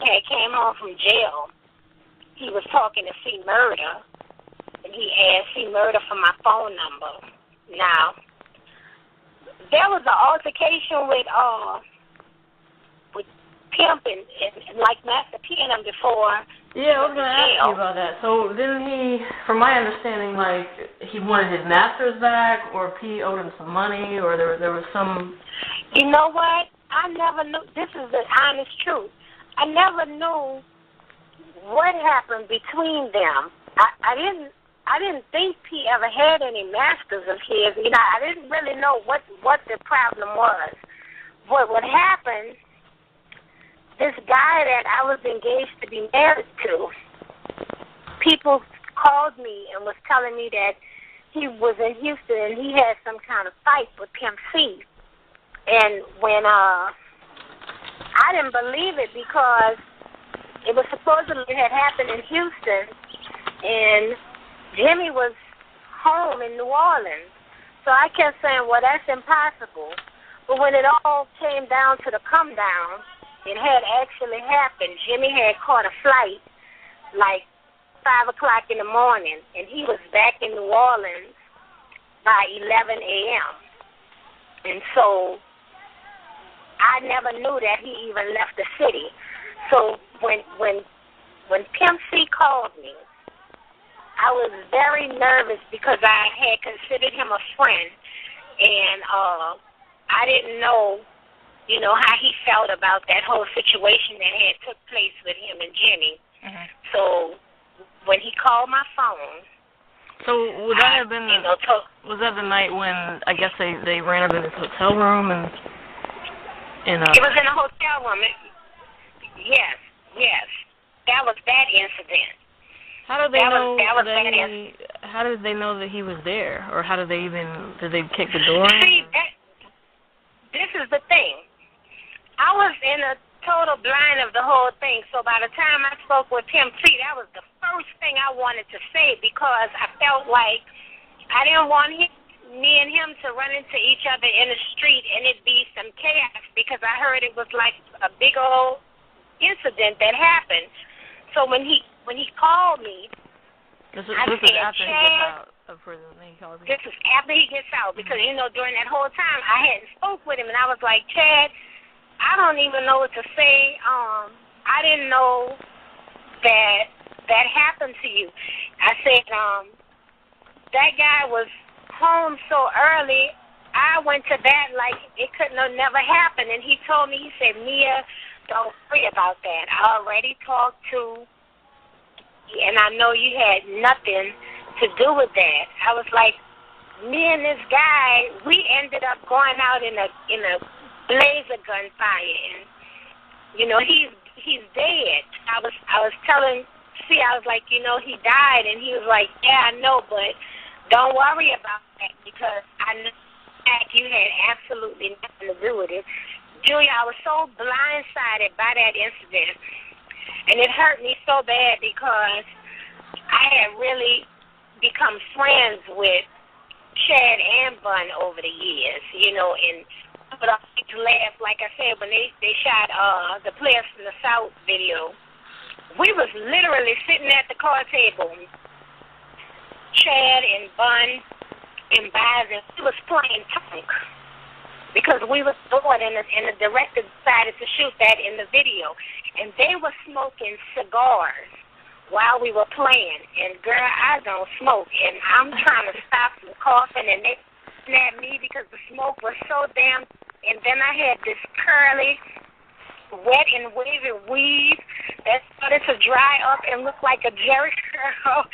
had came home from jail. He was talking to C. Murder, and he asked C. Murder for my phone number. Now, there was an altercation with Pimp and like Master P and him before. Yeah, I was going to ask you about that. So didn't he, from my understanding, like, he wanted his masters back, or P owed him some money, or there was some... You know what? I never knew. This is the honest truth. I never knew what happened between them. I didn't think P ever had any masters of his. You know, I didn't really know what the problem was. What happened, this guy that I was engaged to be married to, people called me and was telling me that he was in Houston and he had some kind of fight with Pimp C. And when I didn't believe it because it was supposedly had happened in Houston and Jimmie was home in New Orleans. So I kept saying, well, that's impossible. But when it all came down to the come down, it had actually happened. Jimmie had caught a flight like 5 o'clock in the morning, and he was back in New Orleans by 11 a.m. And so I never knew that he even left the city. So when Pimp C called me, I was very nervous because I had considered him a friend, and I didn't know, you know, how he felt about that whole situation that had took place with him and Jimmie. Mm-hmm. So when he called my phone. So would that have been was that the night when I guess they ran up in his hotel room and It was in a hotel room. Yes. That was that incident. How did they know how did they know that he was there? Or did they kick the door in? See, this is the thing. I was in a total blind of the whole thing, so by the time I spoke with Pimp C, that was the first thing I wanted to say because I felt like I didn't want me and him to run into each other in the street and it be some chaos because I heard it was like a big old incident that happened. So when he called me, this is after he gets out of prison. This is after he gets out because, you know, during that whole time I hadn't spoke with him and I was like, Chad, I don't even know what to say. I didn't know that happened to you. I said, that guy was home so early, I went to that like it couldn't have never happened. And he told me, he said, Mia, don't worry about that. I already talked to, and I know you had nothing to do with that. I was like, me and this guy, we ended up going out in a blaze of gunfire, and you know he's dead. I was telling, I was like, you know, he died, and he was like, yeah, I know, but don't worry about that because I know that you had absolutely nothing to do with it. Julia, I was so blindsided by that incident, and it hurt me so bad because I had really become friends with Chad and Bun over the years, you know, and but I like to laugh, like I said, when they shot the Players from the South video, we was literally sitting at the card table, Chad and Bun and Bison, we was playing Tonk because we was bored and the director decided to shoot that in the video. And they were smoking cigars while we were playing. And, girl, I don't smoke. And I'm trying to stop from coughing, and they snapped me because the smoke was so damn. And then I had this curly, wet and wavy weave that started to dry up and look like a Jerry curl.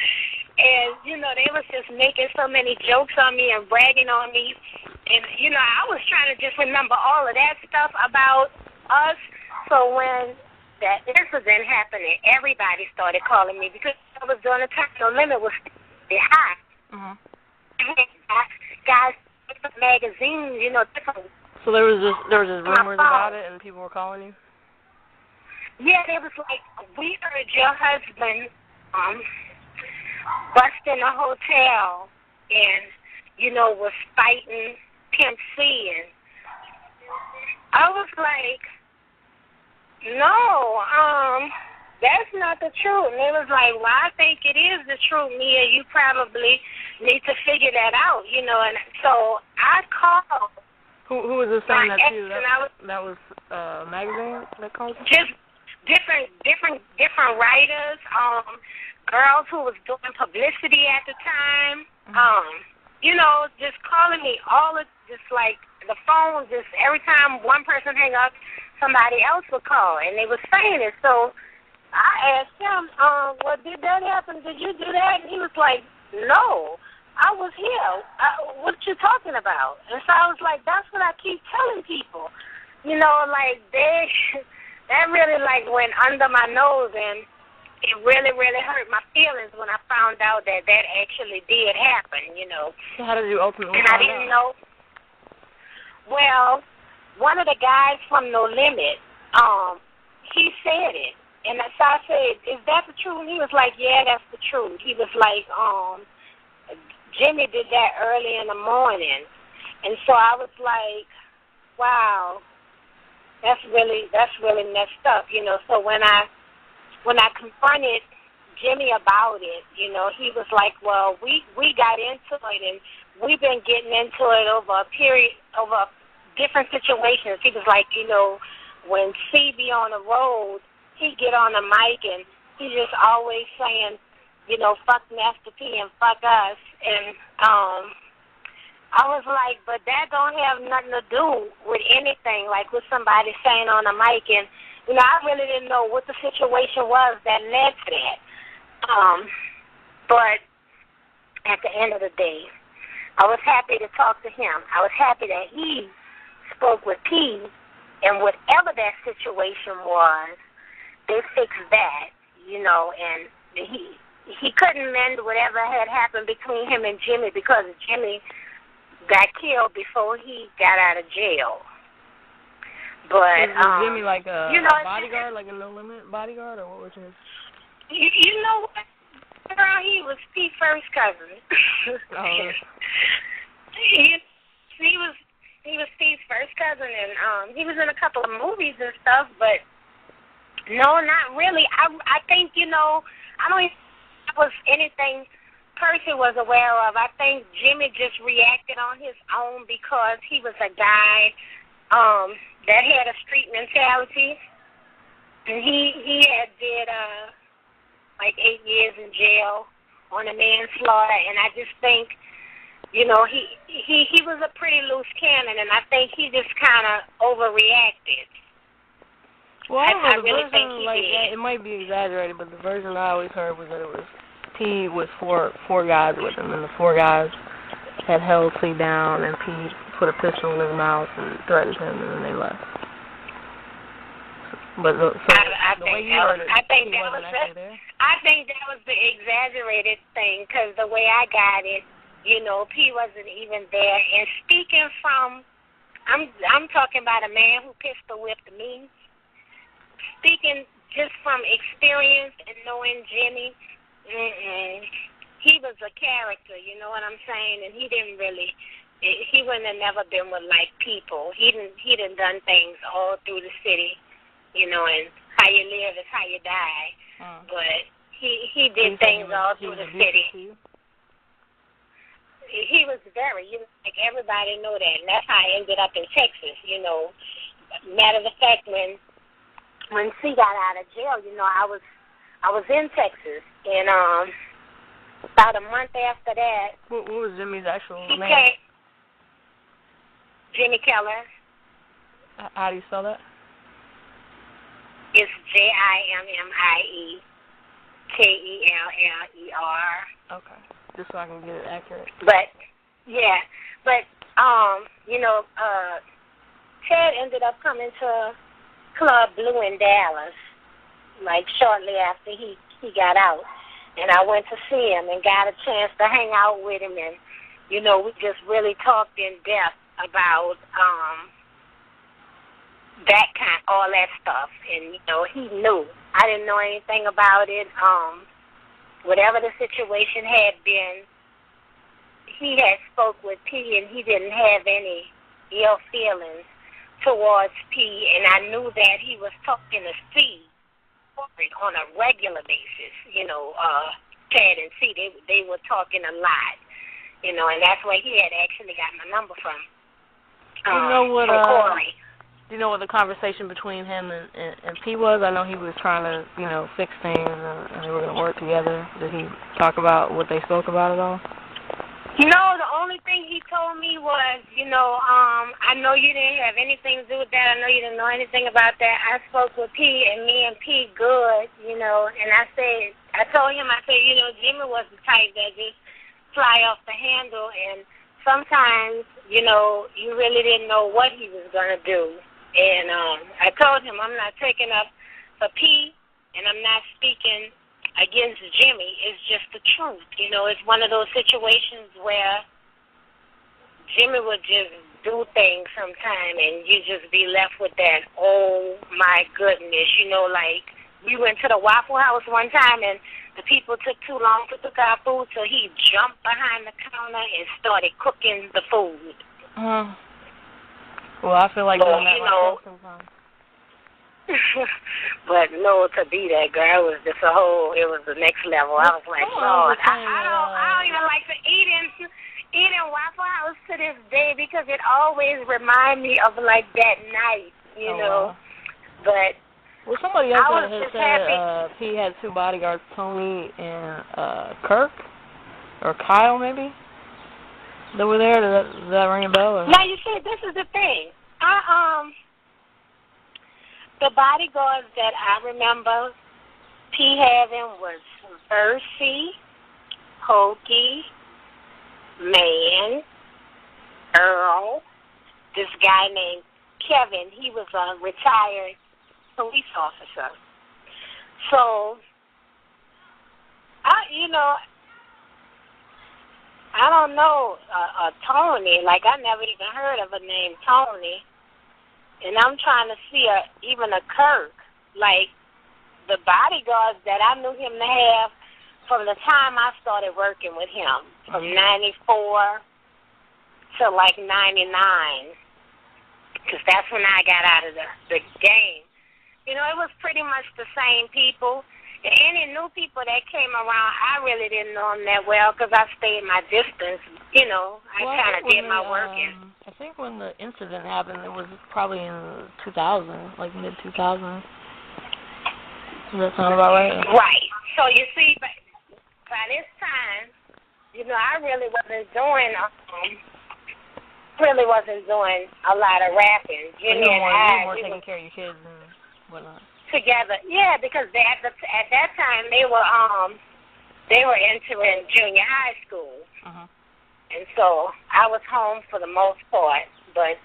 And, you know, they was just making so many jokes on me and bragging on me. And, you know, I was trying to just remember all of that stuff about us. So when that incident happened, everybody started calling me because I was during the time No Limit was high. Mm-hmm. Guys, different magazines, you know, different. So there was just rumors about it, and people were calling you. Yeah, they was like, we heard your husband bust in a hotel, and you know was fighting Pimp C, and I was like, no, that's not the truth. And they was like, well, I think it is the truth, Mia. You probably need to figure that out, you know. And so I called. Who was assigned that to you? That was magazine that called you? Just different writers, girls who was doing publicity at the time, you know, just calling me just like the phone, just every time one person hang up, somebody else would call, and they were saying it. So I asked him, well, did that happen? Did you do that? And he was like, no, I was here. What you talking about? And so I was like, that's what I keep telling people. You know, like, that really, like, went under my nose, and it really, really hurt my feelings when I found out that actually did happen, you know. So how did you ultimately find out? And I didn't know. Well, one of the guys from No Limit, he said it. And so I said, is that the truth? And he was like, yeah, that's the truth. He was like, Jimmie did that early in the morning. And so I was like, wow, that's really messed up, you know. So when I confronted Jimmie about it, you know, he was like, well, we got into it, and we've been getting into it over different situations. He was like, you know, when C be on the road, he get on the mic and he just always saying, you know, fuck Master P and fuck us. And I was like, but that don't have nothing to do with anything, like with somebody saying on the mic. And, you know, I really didn't know what the situation was that led to that. But at the end of the day, I was happy to talk to him. I was happy that he spoke with P, and whatever that situation was, they fixed that, you know, and he couldn't mend whatever had happened between him and Jimmie, because Jimmie got killed before he got out of jail. But was Jimmie like a bodyguard, like a No Limit bodyguard, or what was his? You know what, girl? He was P's first cousin. Oh. He was Steve's first cousin, and he was in a couple of movies and stuff, but no, not really. I think, you know, I don't think it was anything Percy was aware of. I think Jimmie just reacted on his own because he was a guy that had a street mentality, and he had did like 8 years in jail on a manslaughter, and I just think, you know, he was a pretty loose cannon, and I think he just kind of overreacted. Well, I the really think version, he like, did. it might be exaggerated, but the version I always heard was that it was P with four guys with him, and the 4 guys had held P down, and P put a pistol in his mouth and threatened him, and then they left. But I think that was the exaggerated thing, because the way I got it, you know, P wasn't even there. And speaking from, I'm talking about a man who pistol whipped me. Speaking just from experience and knowing Jimmie, he was a character, you know what I'm saying? And he wouldn't have never been with like people. He done done things all through the city, you know, and how you live is how you die. But he did things all through the city. He was very, you know, like everybody know that, and that's how I ended up in Texas, you know. Matter of fact, when C got out of jail, you know, I was in Texas, and about a month after that, what was Jimmie's actual name? Jimmie Keller. How do you spell that? It's Jimmie Keller. Okay, just so I can get it accurate. But yeah, you know, Ted ended up coming to Club Blue in Dallas, like shortly after he got out, and I went to see him and got a chance to hang out with him, and you know, we just really talked in depth about all that stuff, and you know, he knew. I didn't know anything about it. Whatever the situation had been, he had spoke with P, and he didn't have any ill feelings towards P, and I knew that he was talking to C on a regular basis. Ted and C, they were talking a lot. And that's where he had actually got my number from. From Corey. Do you know what the conversation between him and P was? I know he was trying to, fix things and they were going to work together. Did he talk about what they spoke about at all? No, the only thing he told me was, I know you didn't have anything to do with that. I know you didn't know anything about that. I spoke with P, and me and P good, and I told him, Jimmie was the type that just fly off the handle, and sometimes, you really didn't know what he was going to do. And I told him I'm not taking up for P, and I'm not speaking against Jimmie. It's just the truth. It's one of those situations where Jimmie would just do things sometime, and you just be left with that, oh, my goodness. Like we went to the Waffle House one time, and the people took too long to cook our food, so he jumped behind the counter and started cooking the food. Well, I feel like doing that myself sometimes. But no, to be that girl, it was the next level. I was like, Lord, I don't even like to eat in Waffle House to this day because it always reminds me of like that night, Wow. But well, somebody else had said he had two bodyguards, Tony and Kirk or Kyle maybe. That were there. Does that ring a bell? Or? Now you see, this is the thing. The bodyguards that I remember P having was Percy, Hokey, Man, Earl, this guy named Kevin. He was a retired police officer. So, I don't know Tony. Like, I never even heard of a name Tony. And I'm trying to see even a Kirk. Like, the bodyguards that I knew him to have from the time I started working with him, from 94 to like 99, because that's when I got out of the game. It was pretty much the same people. And any new people that came around, I really didn't know them that well because I stayed my distance. I kind of did my work. I think when the incident happened, it was probably in 2000, like mid-2000. Does that sound about right? Right. So you see, by this time, I really wasn't doing a lot of rapping. Jimmie and I, we were taking care of your kids and whatnot. Together, yeah, because at that time they were entering junior high school, and so I was home for the most part. But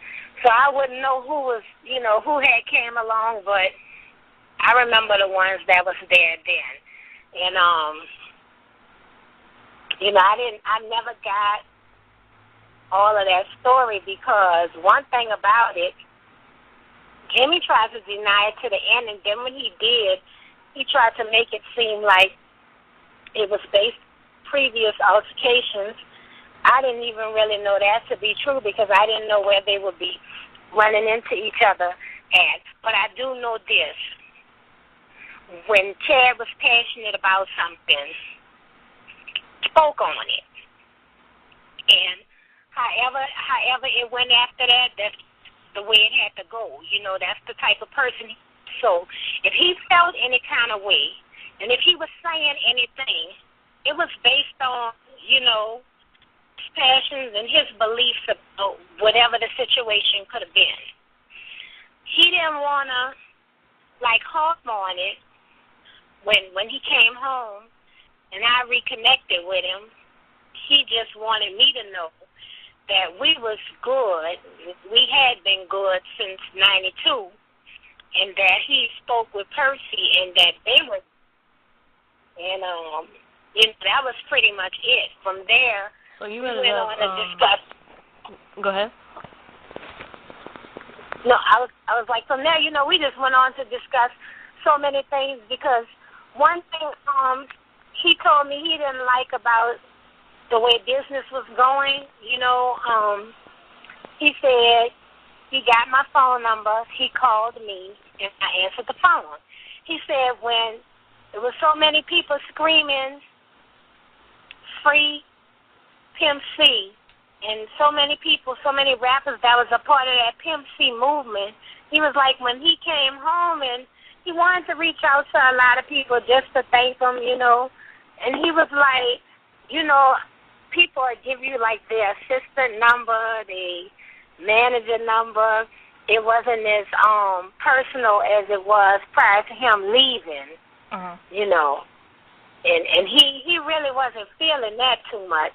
so I wouldn't know who had came along, but I remember the ones that was there then, and I never got all of that story because one thing about it. Jimmie tried to deny it to the end, and then when he did, he tried to make it seem like it was based previous altercations. I didn't even really know that to be true because I didn't know where they would be running into each other at. But I do know this. When Chad was passionate about something, spoke on it. And however it went after that, that's the way it had to go. That's the type of person. So if he felt any kind of way, and if he was saying anything, it was based on, his passions and his beliefs about whatever the situation could have been. He didn't want to, harp on it when he came home and I reconnected with him. He just wanted me to know that we was good. We had been good since 92, and that he spoke with Percy and that they were, and that was pretty much it. From there, so you we went on to discuss. Go ahead. No, I was like, from there, we just went on to discuss so many things because one thing he told me he didn't like about the way business was going, he said he got my phone number, he called me, and I answered the phone. he said when there was so many people screaming, free Pimp C, and so many people, so many rappers that was a part of that Pimp C movement, he was like, when he came home and he wanted to reach out to a lot of people just to thank them, you know, and he was like, you know, people would give you like their assistant number, the manager number. It wasn't as personal as it was prior to him leaving, you know. And he really wasn't feeling that too much.